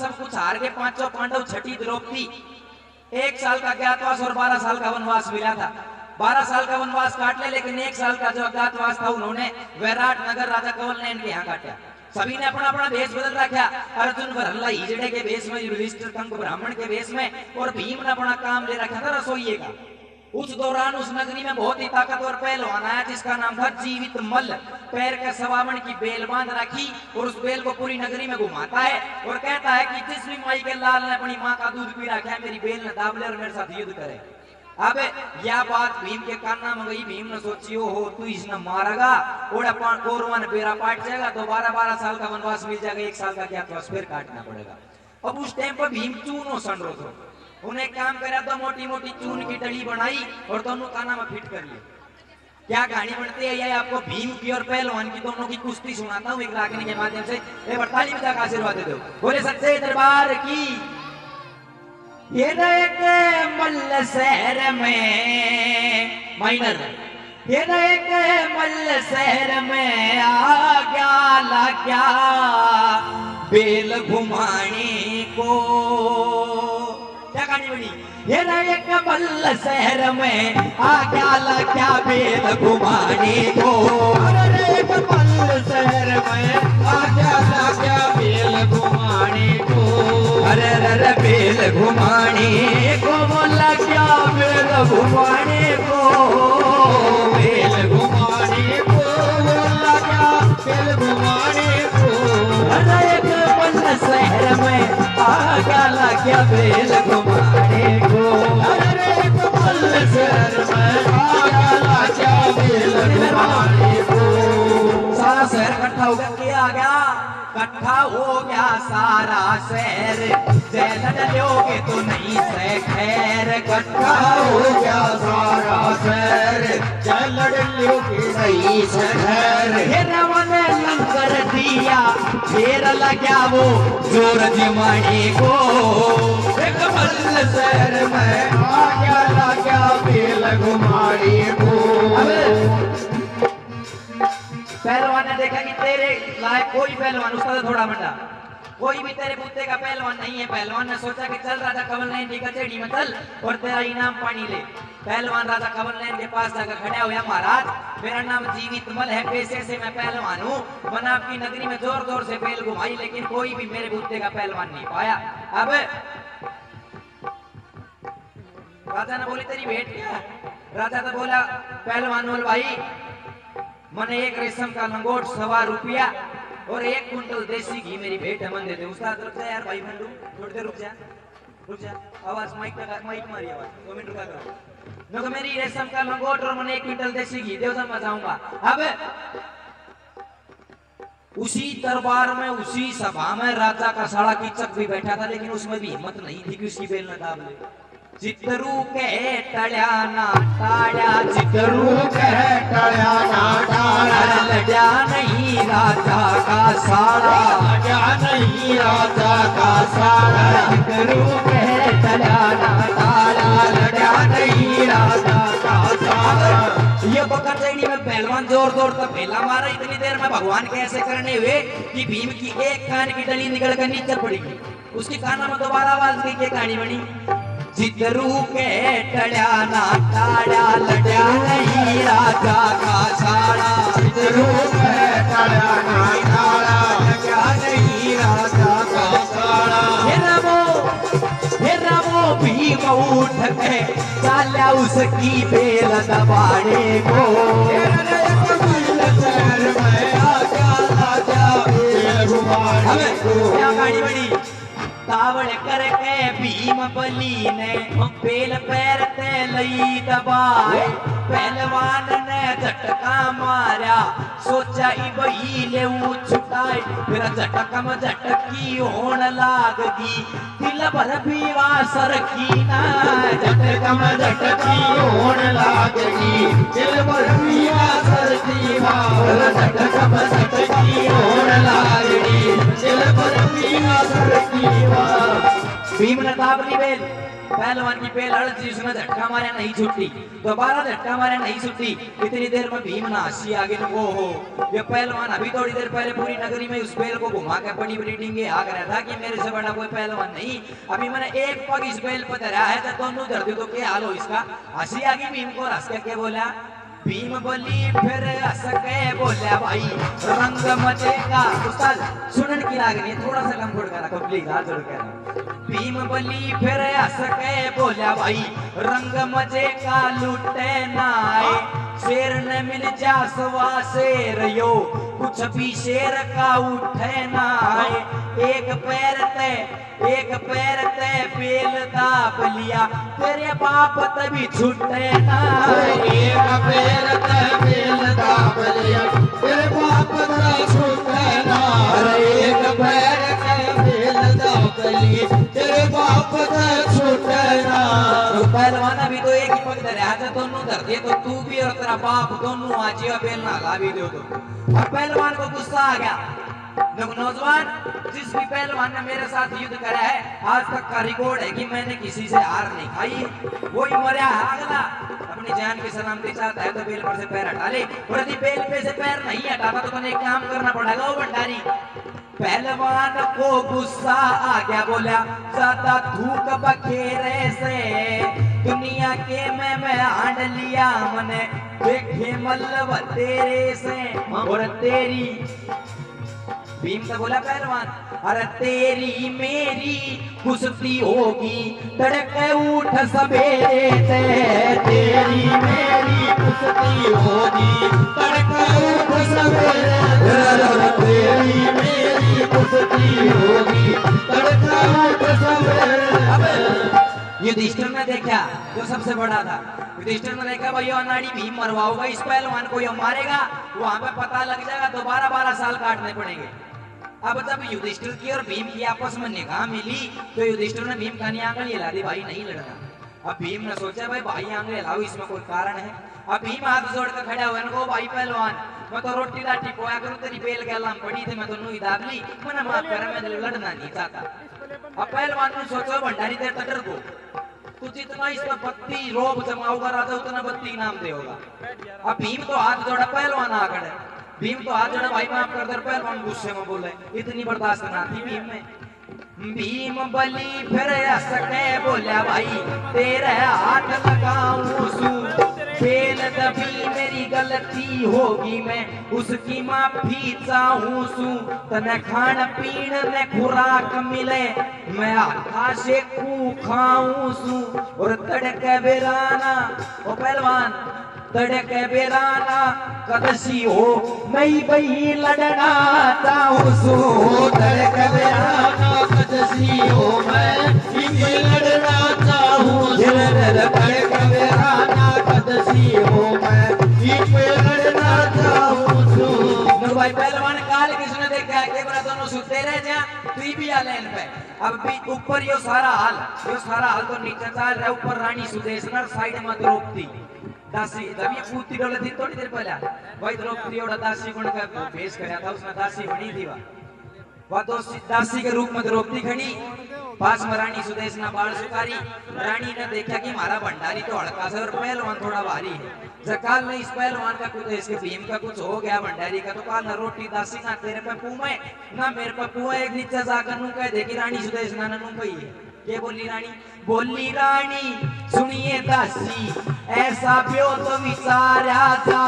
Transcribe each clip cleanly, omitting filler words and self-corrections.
सब कुछ हार के पांचों पांडव छठी द्रौपदी 1 साल का अज्ञातवास और 12 साल का वनवास मिला था। 12 साल का वनवास काट ले, लेकिन 1 साल का जो अज्ञातवास था उन्होंने वैराट नगर राजा कंवल ने इनके यहाँ काटा। सभी ने अपना अपना भेष बदल रखा। अर्जुन वरहला हिजड़े के भेष में, युधिष्ठिर कंक ब्राह्मण के भेष में, और भीम ने अपना काम ले रखा था रसोइये का। उस दौरान उस नगरी में बहुत ही ताकतवर पहलवान आया जिसका नाम था जीवित मल्ल। पैर के सवामण की बेल बांध रखी और उस बेल को पूरी नगरी में घुमाता है और कहता है कि जिस भी माई के लाल ने अपनी माँ का दूध पी रखा है, मेरी बेल ने दाब ले और मेरे साथ युद्ध करे। अब यह बात भीम के कान्ना में गई। भीम ने सोची, हो तू इसने मारेगा और अपन कौरवा ने बेरा पाट जाएगा, तो 12 साल का वनवास मिल जाएगा, 1 साल का क्या तो फिर काटना पड़ेगा। अब उस टाइम पर भीम चूनो सन रो थो। उन्हें काम करा तो मोटी मोटी चून की डली बनाई और दोनों काना में फिट कर लिया। क्या कहानी बनती है, यह आपको भीम की और पहलवान की दोनों की कुश्ती सुनाता हूँ एक रागनी के माध्यम से। ताली बजा का आशीर्वाद दे दो। बोले सच्चे दरबार की। ये एक मल्ल शहर में माइनर, ये एक मल्ल शहर में आ गया ला क्या बेल घुमाने को। क्या कहानी बनी, ये एक मल्ल शहर में आ गया ला क्या बेल घुमाने को। अरे एक मल्ल शहर में आ गया ला क्या बेल घुमाने को। अरे अरे बेल घुमाने को बोला क्या बेल घुमाने को। बेल घुमाने को बोला क्या बेल घुमाने को। अरे एक मल्ल शहर में आ गया ला क्या बेल घुमाने को। अरे एक मल्ल शहर में आ गया ला क्या बेल घुमाने को। सारा शहर इकट्ठा हो गया, क्या आ गया, इकट्ठा हो गया सारा शहर। जैन डलोगे तो नहीं से खैर, इकट्ठा हो गया सारा शहर। जैन डलोगे नहीं से खैर। हेरवा ने लंगर दिया, फिर लगा वो जोर जमाने को। एक मल्ल शहर में आ गया लगा बेल घुमाने को। पहलवान ने देखा कि तेरे लायक कोई पहलवान, उसका तो थोड़ा मंडा, कोई भी तेरे पुत्ते का पहलवान नहीं है। पहलवान ने सोचा कि चल राजा कंवल नैन की कचेड़ी में चल और तेरा इनाम पानी ले। पहलवान राजा कंवल नैन के पास जाकर खड़ा हुआ, महाराज मेरा नाम जीवित मल है, पेशे से मैं पहलवान हूँ। मैंने आपकी नगरी में जोर जोर से बेल घुमाई, लेकिन कोई भी मेरे पुत्ते का पहलवान नहीं पाया। अब राजा ने बोली तेरी भेंट क्या है। राजा तो बोला, पहलवान बोल भाई मैंने एक रेशम का लंगोट 1.25 रुपया और 1 कुंटल देसी घी मेरी भेंट है, मन दे दे। उस्ताद रुक जा यार भाई बंधु, थोड़ी देर रुक जा। आवाज माइक मारी आवाज 2 मिनट रुका करो। न तो मेरी रेशम का लंगोट और मैंने 1 क्विंटल देसी घी दे, मैं जाऊंगा। अब उसी दरबार में, उसी सभा में राजा का साड़ा कीचक भी बैठा था, लेकिन उसमें भी हिम्मत नहीं थी कि उसकी बेल न दाब ले। चितरू के टळ्या ना टाळ्या, चितरू के टळ्या ना टाळ्या। लड्या नहीं राजा का साड़ा, लड्या नहीं राजा का साड़ा। चितरू के टळ्या ना टाळ्या, लड्या नहीं राजा का साड़ा। ये बकरदेड़ी में पहलवान जोर जोर का पहला मारा। इतनी देर में भगवान कैसे करने हुए कि भीम की एक कान की डली निकल कर नीचे पड़ी। उसकी काना में दोबारा आवाज गई, कहानी बनी। चितरू के टळ्या ना टाळ्या, लड्या नहीं राजा का साड़ा। चितरू के टळ्या ना टाळ्या, लड्या नहीं राजा का साड़ा। हे रमो भीम उठ के चाल्या उसकी बेल दबाने को। क्या गाड़ी बड़ी तावड़ करके भीम बली ने बेल पैर ते लई दबाए। पहलवान ने झटका मारा, सोचा बही ले छुटाए। फिर झटकम झटकी होन लागगी, दिल भर पीवा सरकी ना। झटकम झटकी होन लागगी, दिल भर पीवा सरकी ना। झटकम झटकी होन लागगी, दिल भर पीवा सरकी ना। भीम ने दाबली बेल, पहलवान की बेल अड़ थी, उसने झटका मारा नहीं छुट्टी, दोबारा झटका मारा नहीं छुट्टी। इतनी देर में भीम ना हंसी आगे ओ हो, ये पहलवान अभी थोड़ी देर पहले पूरी नगरी में उस बेल को घुमा के बड़ी बड़ी डींगे आग रहा था कि मेरे से बड़ा कोई पहलवान नहीं। अभी मैंने एक पग इस बेल पर धरा है तो दोनों धर दी तो क्या हाल हो इसका। हंसी आगे भीम को हंस के बोला, भीम बोली फिर हंस के बोला भाई रंग मचेगा। उस्ताद सुनन की लागनी थोड़ा सा कम करा को प्लीज, हाथ जोड़ के। भीम बोली फिर हंस के बोला भाई रंग मचेगा लूटे ना आए, शेर न मिल जा सवा शेर यो, कुछ भी शेर का उठे ना आए। एक पैर ते बेल दाब लिया, तेरे बाप तभी छूटे ना। एक पैर ते बेल दाब लिया, तेरे बाप तभी छूटे ना। एक पैर ते बेल दाब लिया, तेरे बाप तभी छूटे ना। तो पहलवान अभी तो एक ही पग धरा है, दोनों धर दिए तो तू भी और तेरा बाप दोनों आज बेल ना ला भी दो। अब पहलवान को गुस्सा आ गया। नौजवान, जिस भी पहलवान ने मेरे साथ युद्ध करा है आज तक का रिकॉर्ड है कि मैंने किसी से हार नहीं खाई, वही मरा है अगला। अपनी जान की सलामती चाहता है तो बेल पर से पैर हटा ले, और यदि बेल पे से पैर नहीं हटाता तो तुम्हें एक काम करना पड़ेगा वो भंडारी। पहलवान को गुस्सा आ गया, बोला ज्यादा थूक बखेरे से दुनिया के मैं हांड लिया मने, देखे मल्लव तेरे से और तेरी। भीम तो बोला पहलवान, अरे तेरी मेरी कुश्ती होगी तड़के उठ सवेरे से, तेरी मेरी कुश्ती होगी तड़के उठ सवेरे, तेरी मेरी कुश्ती होगी तड़के उठ सवेरे। युधिष्ठिर ने देखा जो सबसे बड़ा था, युधिष्ठिर ने देखा भाई अनाड़ी भीम मरवाओगा इस पहलवान को, ये मारेगा वहां पे पता लग जाएगा, दोबारा 12 साल काटने पड़ेंगे। अब जब युधिष्ठिर की और भीम की आपस में निगाह मिली तो युधिष्ठिर ने भीम खानी आंगल हिला दी, भाई नहीं लड़ना। अब भीम ने सोचा भाई आंगल हिलाओ, इसमें कोई कारण है। अब भीम हाथ जोड़ कर खड़ा हुआ को, भाई पहलवान मैं तो रोटी लाठी पोया करूं, तेरी बेल के अलाम पड़ी थी मैं तो नुई दाब ली, मैंने माफ करा, मैं लड़ना नहीं चाहता। अब पहलवान ने सोचा भंडारी देर तक डर को, तू जितना इसका बत्ती रोब जमाओगा राजा उतना बत्ती इनाम देगा। अब भीम तो हाथ जोड़ा, पहलवान आ गए, भीम तो हाथ जोड़ा, भाई माफ कर दे। पहलवान गुस्से में बोले, इतनी बर्दाश्त ना थी भीम में। भीम बली फिर हंस के बोला, भाई तेरे हाथ लगाऊं सू, बेल दबी मेरी गलती होगी मैं उसकी माफी चाहूं सू, तने खान पीन ने खुराक मिले मैं आखा से कू खाऊं सू, और तड़के बेराना ओ पहलवान तड़के बेराना कदसी हो मैं वही लड़ना चाहूं सू, तड़के बेराना कदसी हो मैं वही लड़ना चाहूं सू, तड़के बेराना कदसी हो मैं वही लड़ना चाहूं सू। भाई पहलवान काल किसने देखा है कि बड़ा दोनों सुते रह जा, तू भी आ लेन पे। अब भी ऊपर यो सारा हाल तो नीचे चल रहा, ऊपर रानी सुदेशना साइड में द्रौपदी दासी, जब ये कूदती डोले थी थोड़ी देर पहले भाई द्रौपदी और दासी गुण का भेष कराया था, उसने दासी बनी थी वह दासी के रूप में द्रौपदी खड़ी, पास में रानी सुदेशना बाल सुकारी। रानी ने देखा कि हमारा भंडारी तो हड़का से और पहलवान थोड़ा भारी है, जकाल ने इस पहलवान का कुछ इसके भीम का कुछ हो गया भंडारी का, तो कहा ना रोटी दासी ना तेरे पे पुए ना मेरे पे पुए, एक नीचे जाकर नू कह दे कि रानी सुदेशना ने नू कही है। ये बोली रानी सुनिए दासी ऐसा प्यो तो विचारा था,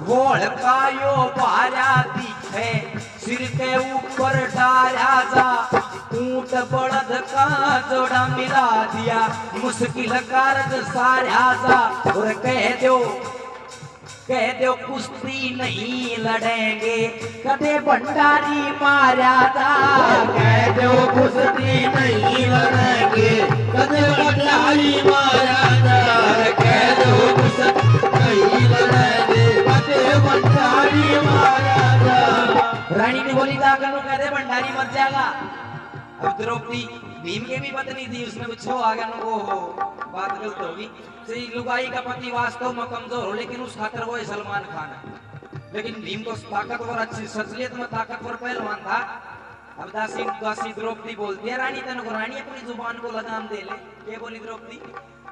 वोड़ कायो भारा दिखे सिर के ऊपर डारा था, ऊंट बड़द का जोड़ा मिला दिया मुश्किल कारज सारा था, और कह दो कुश्ती नहीं लड़ेंगे कदे भंडारी मारा था, कह दो कुश्ती नहीं लड़ेंगे कदे भंडारी मारा था, कह दो कुश्ती नहीं लड़ेंगे कदे भंडारी मारा था। रानी ने बोली था कहते भंडारी मर जाएगा। अब द्रौपदी भीम के भी पत्नी थी, उसने कुछ आ गया हो बात गलत होगी। लुगाई का पति वास्तव में कमजोर हो लेकिन उस खातर वो सलमान खान है, लेकिन भीम तो ताकतवर अच्छी शख्सियत में ताकतवर पहलवान था। अब दासी दासी द्रौपदी बोलती है रानी तेन को रानी अपनी जुबान को लगाम दे ले। क्या बोली द्रौपदी?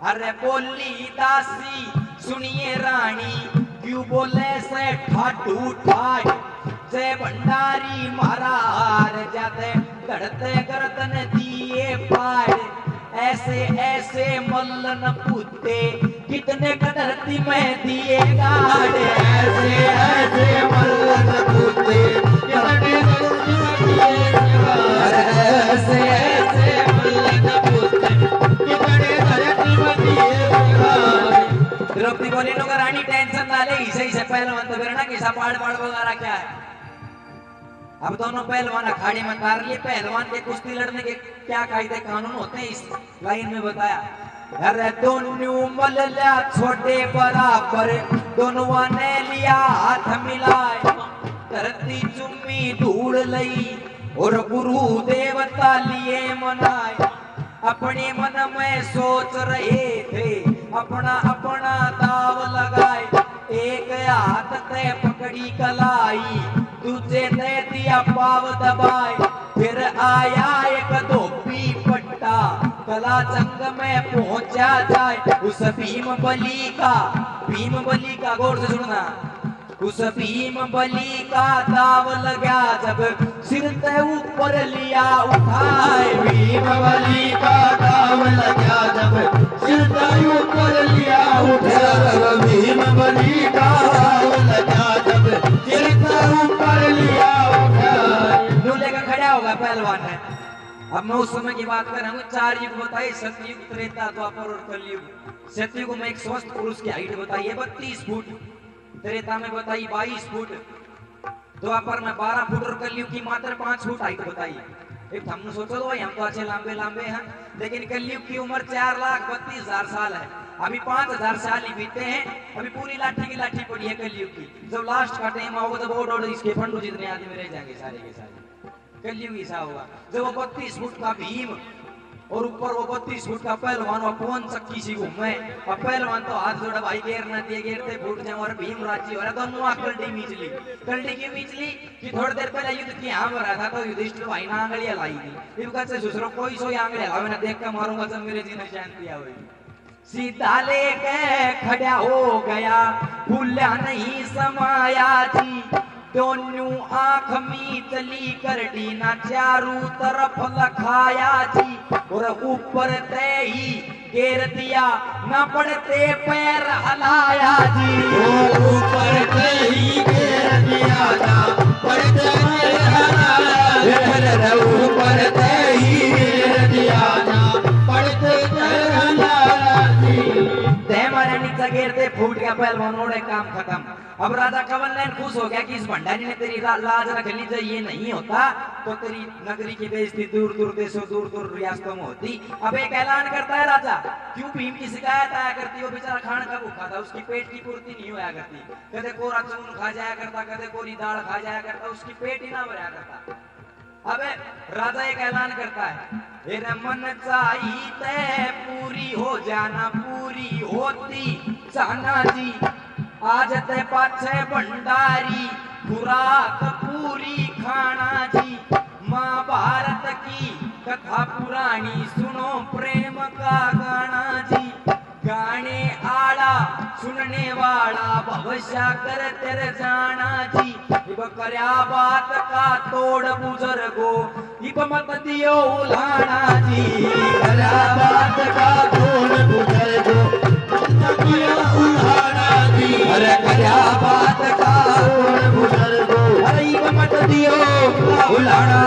अरे बोली दासी सुनिए रानी क्यों बोले से ठाटू ठाट जय भंडारी महाराज जाते धड़ते गर्दन दिए फाड़ ऐसे ऐसे मल्लन पूते कितने धरती में दिए गाड़ ऐसे ऐसे मल्लन पूते कितने धरती में दिए गाड़ ऐसे ऐसे मल्लन पूते कितने धरती में दिए गाड़। द्रौपदी बोली नो रानी टेंशन ना ले इसे से पहलवान तो करना कि पाड़ पाड़ वगैरह क्या है। अब दोनों पहलवान अखाड़े में उतार लिए। पहलवान के कुश्ती लड़ने के क्या कायदे कानून होते हैं इस लाइन में बताया। अरे दोनों मल लिया छोटे बराबर दोनों ने लिया हाथ मिलाए धरती चुम्मी धूड़ लई और गुरु देवता लिए मनाए। अपने मन में सोच रहे थे अपना अपना दाव लगाए। एक हाथ ते पकड़ी कलाई दूजे ने दिया पाव दबाए। फिर आया एक धोबी पट्टा कला जंग में पहुंचा जाए। उस भीम बली का गौर से सुनना उस भीम बली का दाव लगा जब सिर ते ऊपर लिया उठाए। भीम बली का दाव लगा जब सिर ते ऊपर लिया उठाए। भीम बली का दाव लगा जब सिर ते ऊपर लिया उठाए। दूल्हे का खड़ा होगा पहलवान है। अब मैं उस समय की बात कर रहा हूँ। 4 युग बताइए सतयुग त्रेता द्वापर और कलयुग। सतयुग में एक स्वस्थ पुरुष की हाइट बताइए 32 फुट त्रेता में बताइए 22 फुट द्वापर में 12 फुट और कलयुग की मात्र 5 फुट हाइट बताइए। एक हमने सोचा तो भाई हम तो अच्छे लंबे लंबे हैं लेकिन कलयुग की उम्र 4,32,000 साल है। अभी 5,000 साल ही बीते हैं। अभी पूरी लाठी की लाठी पड़ी है कलयुग की। जब लास्ट का टाइम होगा तो बोर्ड और इसके फंडू जितने आदमी रह जाएंगे सारे के सारे कलयुग ऐसा होगा। जब वो 32 फुट का भीम और ऊपर वो 32 फुट का पहलवान वो कौन चक्की सी घूमे। अब पहलवान तो हाथ जोड़ा भाई घेरना दिए घेरते फूट जाए और भीम राजी हो रहा तो मुआ कल्टी मीचली कि थोड़ी देर पहले युद्ध की यहाँ रहा था तो युधिष्ठिर भाई ना आंगलियां लाई थी। इनका से सुसरो कोई सो आंगलियां लावे ना देख कर मारूंगा जब मेरे जी ने शांति हुई। सीधा लेके खड़ा हो गया भूला नहीं समाया जी। दोनों आंख मीतली कर डीना चारों तरफ लखाया जी और ऊपर ते ही घेर दिया न पड़ते पैर हलाया जी। ऊपर ते ही घेर दिया ना पड़ते पैर हलाया। ऊपर ते ही घेर दिया ना पड़ते पैर हलाया जी। नीचे घेरते फूट गया पहलवानों ने काम खत्म। अब राजा कंवन नैन खुश हो गया कि इस भंडारी ने तेरी लाज रख ली। जब ये नहीं होता तो तेरी नगरी की बेइज्जती दूर दूर देशों दूर दूर रियासतों में होती। अब एक ऐलान करता है राजा क्यों भीम की शिकायत आया करती। वो बेचारा खान का भूखा था उसकी पेट की पूर्ति नहीं होया करती। कदे कोरा चून खा जाया करता कदे कोरी दाल खा जाया करता उसकी पेट ही ना भरा करता। अब राजा एक ऐलान करता है मेरा मन चाहिए पूरी हो जाना पूरी होती जाना जी। आज ते पाछे भंडारी खुराक पूरी खाना जी। महाभारत की कथा पुरानी सुनो प्रेम का गाना जी। गाने आला सुनने वाला भविष्य कर तेरे जाना जी। इब करया बात का तोड़ बुजुर्गो इब मत दियो उलाना जी। करया बात का तोड़ बुजुर्गो मत दियो उलाना जी। अरे करया बात का तोड़ बुजुर्गो अरे इब मत दियो उलाना